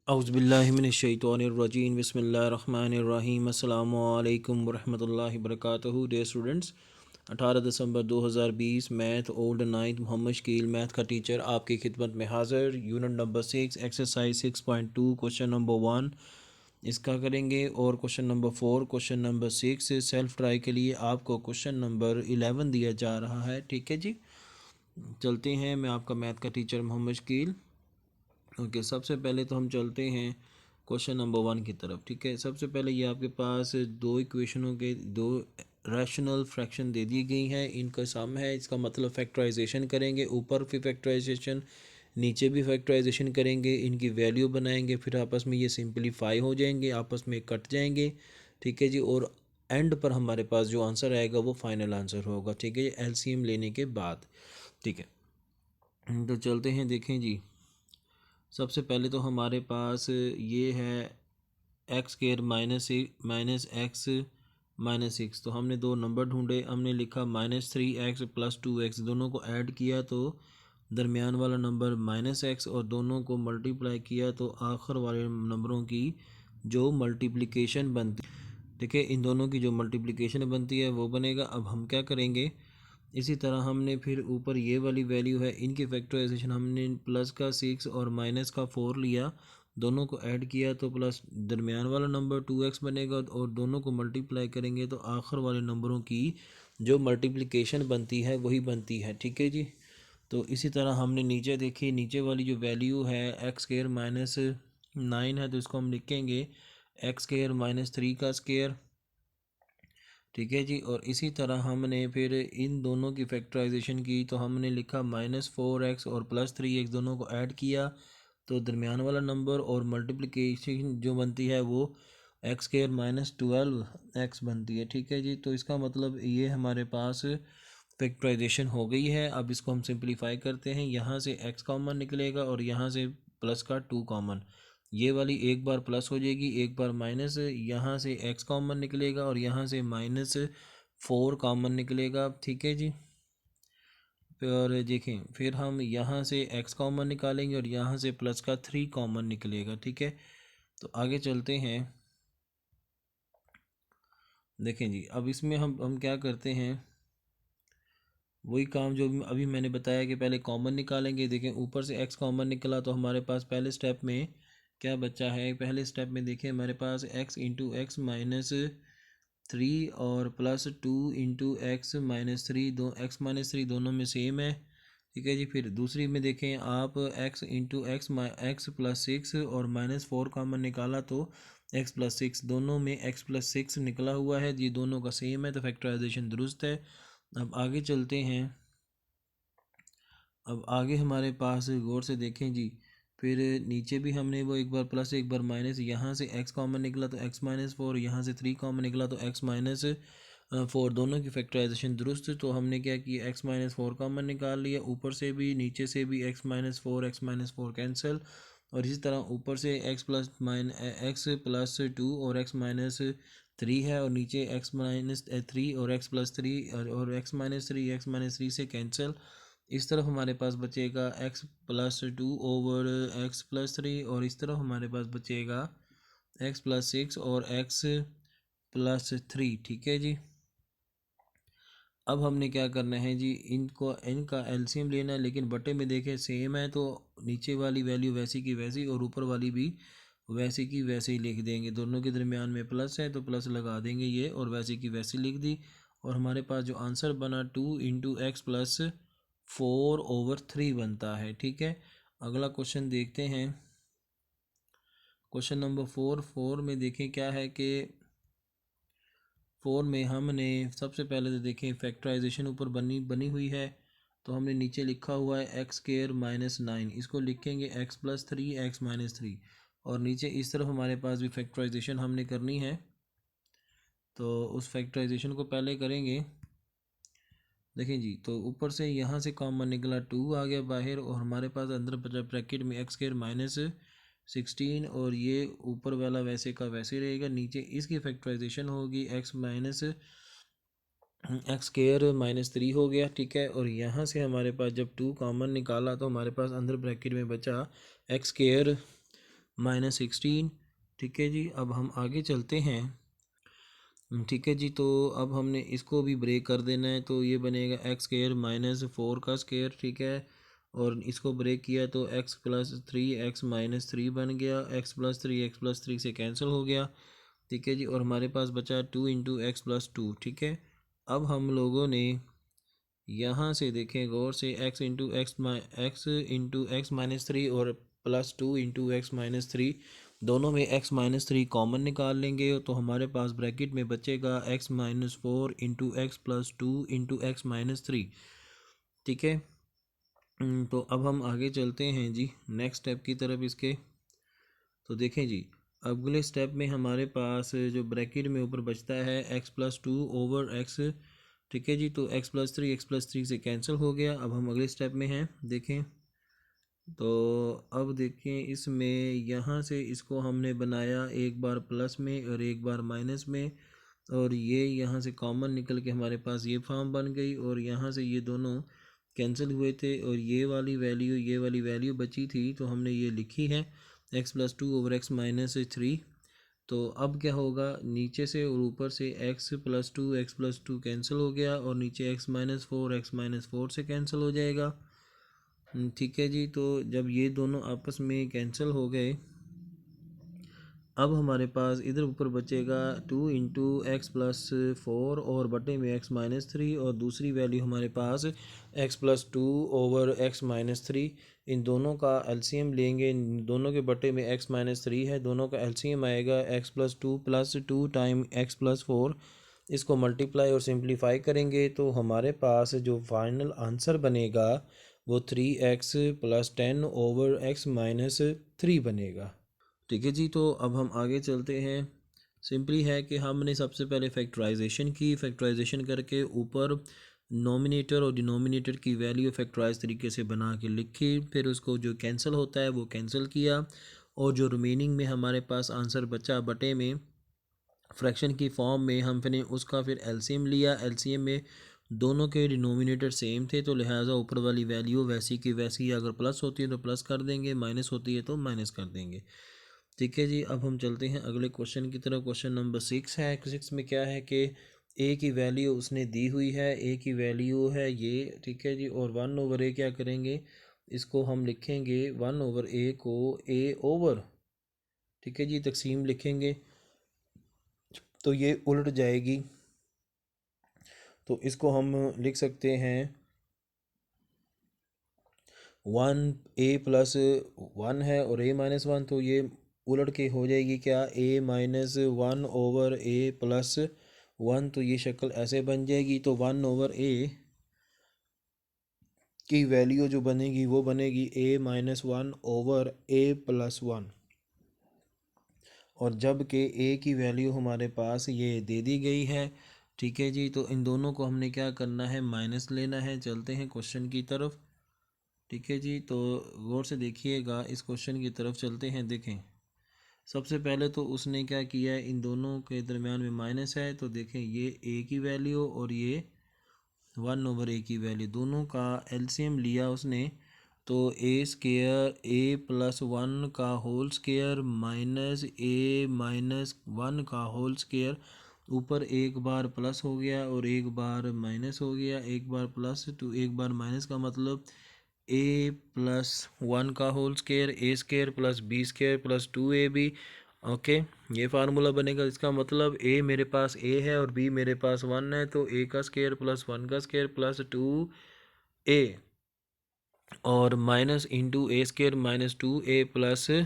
औज़ुबिल्लाहिमिनश्शैतानिर्रजीम बिस्मिल्लाहिर्रहमानिर्रहीम अस्सलामु अलैकुम वरहमतुल्लाहि वबरकातुहू। डियर स्टूडेंट्स, 18 दिसंबर 2020 math old ninth Mohammad Shakeel math का टीचर आपकी खिदमत में हाज़िर। Unit number 6 exercise 6.2 question number 1 इसका करेंगे और question number 4 question number 6 self try के लिए आपको क्वेश्चन नंबर 11 दिया जा रहा है। ठीक है जी, चलते हैं। मैं आपका मैथ का टीचर मोहम्मद शकील। ओके, सबसे पहले तो हम चलते हैं क्वेश्चन नंबर 1 की तरफ। ठीक है, सबसे पहले ये आपके पास दो इक्वेशनों के दो रैशनल फ्रैक्शन दे दी गई हैं, इनका सम है। इसका मतलब फैक्टराइजेशन करेंगे, ऊपर भी फैक्टराइजेशन नीचे भी फैक्टराइजेशन करेंगे, इनकी वैल्यू बनाएंगे, फिर आपस में ये सिंपलीफाई हो जाएंगे, आपस में कट जाएंगे। ठीक है जी, और एंड पर हमारे पास जो आंसर आएगा वो फाइनल आंसर होगा। ठीक है, एलसीएम लेने के बाद। ठीक है, तो चलते हैं। देखें जी, सबसे पहले तो हमारे पास ये है x square minus x minus six. तो हमने दो नंबर ढूंढे, हमने लिखा -3x + 2x, दोनों को ऐड किया तो दरमियान वाला नंबर -x, और दोनों को मल्टीप्लाई किया तो आखिर वाले नंबरों की जो मल्टीप्लिकेशन बनती, देखिए इन दोनों की जो मल्टीप्लिकेशन बनती है वो बनेगा। अब हम क्या करेंगे, इसी तरह हमने फिर ऊपर ये वाली वैल्यू है, इनकी फैक्टराइजेशन हमने प्लस का 6 और माइनस का 4 लिया, दोनों को ऐड किया तो प्लस दरमियान वाला नंबर 2x बनेगा, और दोनों को मल्टीप्लाई करेंगे तो आखिर वाले नंबरों की जो मल्टीप्लिकेशन बनती है वही बनती है। ठीक है जी, तो इसी तरह हमने नीचे देखी, नीचे वाली जो वैल्यू है एक्स स्केयर -9 है, तो इसको हम लिखेंगे एक्स स्केयर -3 का स्केयर। ठीक है जी, और इसी तरह हमने फिर इन दोनों की फैक्टराइजेशन की तो हमने लिखा -4x और +3x, दोनों को ऐड किया तो दरमियान वाला नंबर, और मल्टीप्लिकेशन जो बनती है वो एक्स स्केयर -12x बनती है। ठीक है जी, तो इसका मतलब ये हमारे पास फैक्टराइजेशन हो गई है। अब इसको हम सिंप्लीफाई करते हैं, यहाँ से x कॉमन निकलेगा और यहाँ से प्लस का 2 कॉमन, ये वाली एक बार प्लस हो जाएगी, एक बार माइनस, यहाँ से x कॉमन निकलेगा और यहाँ से -4 कॉमन निकलेगा। ठीक है जी, और देखें फिर हम यहाँ से x कॉमन निकालेंगे और यहाँ से प्लस का 3 कॉमन निकलेगा। ठीक है, तो आगे चलते हैं। देखें जी, अब इसमें हम क्या करते हैं, वही काम जो अभी मैंने बताया कि पहले कॉमन निकालेंगे। देखें ऊपर से x कॉमन निकला तो हमारे पास पहले स्टेप में क्या बचा है, पहले स्टेप में देखें हमारे पास x इंटू एक्स -3 और +2 × x-3, दो x-3 दोनों में सेम है। ठीक है जी, फिर दूसरी में देखें आप x इंटू x +6 और -4 कॉमन निकाला तो x + 6, दोनों में x + 6 निकला हुआ है, ये दोनों का सेम है तो फैक्टराइजेशन दुरुस्त है। अब आगे चलते हैं। अब आगे हमारे पास गौर से देखें जी, फिर नीचे भी हमने वो एक बार प्लस एक बार माइनस, यहाँ से x कॉमन निकला तो x-4, यहाँ से 3 कॉमन निकला तो x-4, दोनों की फैक्टराइजेशन दुरुस्त। तो हमने क्या किया, x-4 कॉमन निकाल लिया, ऊपर से भी नीचे से भी x-4 कैंसिल, और इसी तरह ऊपर से x+2 और x-3 है, और नीचे x-3 और x+3 और x-3 से कैंसिल। इस तरफ हमारे पास बचेगा x+2 ओवर x+3, और इस तरफ हमारे पास बचेगा x+6 और x+3। ठीक है जी, अब हमने क्या करना है जी, इनका एलसीएम लेना है, लेकिन बटे में देखें सेम है तो नीचे वाली वैल्यू वैसी की वैसी और ऊपर वाली भी वैसी की वैसे ही लिख देंगे। दोनों के दरमियान में प्लस है तो प्लस लगा देंगे ये, और वैसी की वैसी लिख दी, और हमारे पास जो आंसर बना 2 × x+4/3 बनता है। ठीक है, अगला क्वेश्चन देखते हैं। क्वेश्चन नंबर 4 में देखें क्या है कि 4 में हमने सबसे पहले तो देखें फैक्टराइजेशन ऊपर बनी हुई है, तो हमने नीचे लिखा हुआ है x² -9, इसको लिखेंगे x+3 x-3, और नीचे इस तरफ हमारे पास भी फैक्टराइजेशन हमने करनी है, तो उस फैक्टराइजेशन को पहले करेंगे। देखें जी, तो ऊपर से यहाँ से कॉमन निकला 2 आ गया बाहर, और हमारे पास अंदर बचा ब्रैकेट में x² -16, और ये ऊपर वाला वैसे का वैसे रहेगा, नीचे इसकी फैक्टराइजेशन होगी x-3 हो गया। ठीक है, और यहाँ से हमारे पास जब 2 कॉमन निकाला तो हमारे पास अंदर ब्रैकेट में बचा x² -16। ठीक है जी, अब हम आगे चलते हैं। ठीक है जी, तो अब हमने इसको भी ब्रेक कर देना है, तो ये बनेगा x² -4 का स्क्वायर। ठीक है, और इसको ब्रेक किया तो x+3 x-3 बन गया, x+3 से कैंसिल हो गया। ठीक है जी, और हमारे पास बचा 2 × x+2। ठीक है, अब हम लोगों ने यहाँ से देखें गौर से x × x और +2 × x-3 दोनों में x-3 कॉमन निकाल लेंगे, तो हमारे पास ब्रैकेट में बचेगा x-4 × x+2 × x-3। ठीक है, तो अब हम आगे चलते हैं जी नेक्स्ट स्टेप की तरफ इसके। तो देखें जी, अगले स्टेप में हमारे पास जो ब्रैकेट में ऊपर बचता है x+2/x। ठीक है जी, तो x+3 से कैंसिल हो गया। अब हम अगले स्टेप में हैं, देखें तो अब देखें इसमें यहाँ से इसको हमने बनाया एक बार प्लस में और एक बार माइनस में, और ये यहाँ से कॉमन निकल के हमारे पास ये फॉर्म बन गई, और यहाँ से ये दोनों कैंसिल हुए थे और ये वाली वैल्यू बची थी, तो हमने ये लिखी है x+2/x-3। तो अब क्या होगा, नीचे से और ऊपर से x+2 कैंसिल हो गया, और नीचे x-4 से कैंसिल हो जाएगा। ठीक है जी, तो जब ये दोनों आपस में कैंसिल हो गए, अब हमारे पास इधर ऊपर बचेगा 2 × x+4 और बटे में x-3, और दूसरी वैल्यू हमारे पास x+2/x-3। इन दोनों का एलसीएम लेंगे, इन दोनों के बटे में x-3 है, दोनों का एलसीएम आएगा x+2 + 2 टाइम x+4। इसको मल्टीप्लाई और सिंप्लीफाई करेंगे तो हमारे पास जो फाइनल आंसर बनेगा वो 3x + 10/x-3 बनेगा। ठीक है जी, तो अब हम आगे चलते हैं। सिंपली है कि हमने सबसे पहले फैक्टराइजेशन की, फैक्टराइजेशन करके ऊपर नोमिनेटर और डिनोमिनेटर की वैल्यू फैक्टराइज तरीके से बना के लिखी, फिर उसको जो कैंसिल होता है वो कैंसिल किया, और जो रिमेनिंग में हमारे पास आंसर बचा बटे में फ्रैक्शन की फॉर्म में, हमने उसका फिर एलसीएम लिया। एलसीएम में दोनों के डिनोमिनेटर सेम थे, तो लिहाजा ऊपर वाली वैल्यू वैसी की वैसी, अगर प्लस होती है तो प्लस कर देंगे, माइनस होती है तो माइनस कर देंगे। ठीक है जी, अब हम चलते हैं अगले क्वेश्चन की तरफ। क्वेश्चन नंबर 6 है। 6 में क्या है कि ए की वैल्यू उसने दी हुई है, ए की वैल्यू है ये। ठीक है जी, और 1/a क्या करेंगे, इसको हम लिखेंगे 1/a को ए ओवर, ठीक है जी, तकसीम लिखेंगे तो ये उलट जाएगी, तो इसको हम लिख सकते हैं 1a+1 है और a-1, तो ये उलट के हो जाएगी क्या, a-1/a+1, तो ये शक्ल ऐसे बन जाएगी। तो 1/a की वैल्यू जो बनेगी वो बनेगी a-1/a+1, और जब कि a की वैल्यू हमारे पास ये दे दी गई है। ठीक है जी, तो इन दोनों को हमने क्या करना है, माइनस लेना है। चलते हैं क्वेश्चन की तरफ। ठीक है जी, तो गौर से देखिएगा, इस क्वेश्चन की तरफ चलते हैं। देखें सबसे पहले तो उसने क्या किया है, इन दोनों के दरमियान में माइनस है, तो देखें ये a की वैल्यू और ये 1/a की वैल्यू, दोनों का एलसीएम लिया उसने, तो a² का होल स्क्वायर माइनस a-1 का होल स्क्वायर, ऊपर एक बार प्लस हो गया और एक बार माइनस हो गया, एक बार प्लस तो एक बार माइनस, का मतलब a+1 का whole square a² + b² + 2ab। Okay, ये फार्मूला बनेगा। इसका मतलब a मेरे पास a है और b मेरे पास 1 है, तो a का स्क्वायर + 1 का स्क्वायर + 2a, और माइनस इंटू a² - 2a +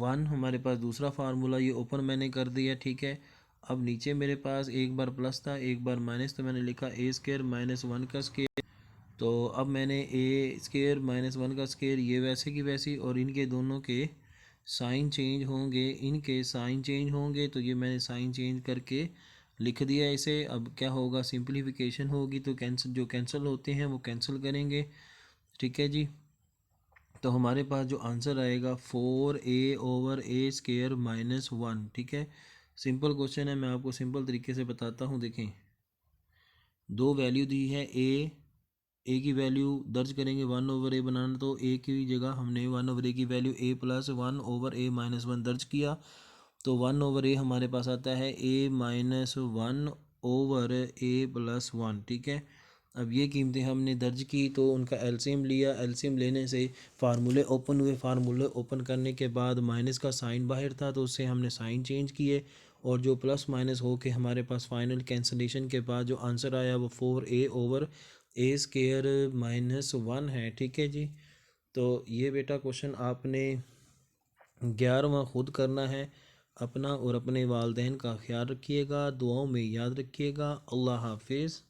1 हमारे पास दूसरा फार्मूला, ये ओपन मैंने कर दिया। ठीक है, अब नीचे मेरे पास एक बार प्लस था एक बार माइनस, तो मैंने लिखा a² - 1 का स्क्वायर, तो अब मैंने a² - 1 का स्क्वायर, ये वैसे की वैसी, और इनके दोनों के साइन चेंज होंगे, इनके साइन चेंज होंगे, तो ये मैंने साइन चेंज करके लिख दिया इसे। अब क्या होगा, सिंप्लीफिकेशन होगी, तो कैंसिल, जो कैंसिल होते हैं वो कैंसिल करेंगे। ठीक है जी, तो हमारे पास जो आंसर आएगा 4a/a² - 1। ठीक है, सिंपल क्वेश्चन है, मैं आपको सिंपल तरीके से बताता हूँ। देखें, दो वैल्यू दी है a ए की वैल्यू दर्ज करेंगे 1/a बनाना, तो ए की जगह हमने 1/a की वैल्यू a + 1/a - 1 दर्ज किया, तो 1/a हमारे पास आता है a-1/a+1, ठीक है। अब ये कीमतें हमने दर्ज की तो उनका एलसीएम लिया, एलसीएम लेने से फार्मूले ओपन हुए, फार्मूले ओपन करने के बाद माइनस का साइन बाहर था तो उससे हमने साइन चेंज किए, और जो प्लस माइनस हो के हमारे पास फाइनल कैंसलेशन के बाद जो आंसर आया वो 4a/a² - 1 है, ठीक है जी। तो ये बेटा क्वेश्चन आपने 11वां खुद करना है। अपना और अपने वालदेन का ख्याल रखिएगा, दुआओं में याद रखिएगा। अल्लाह हाफिज़।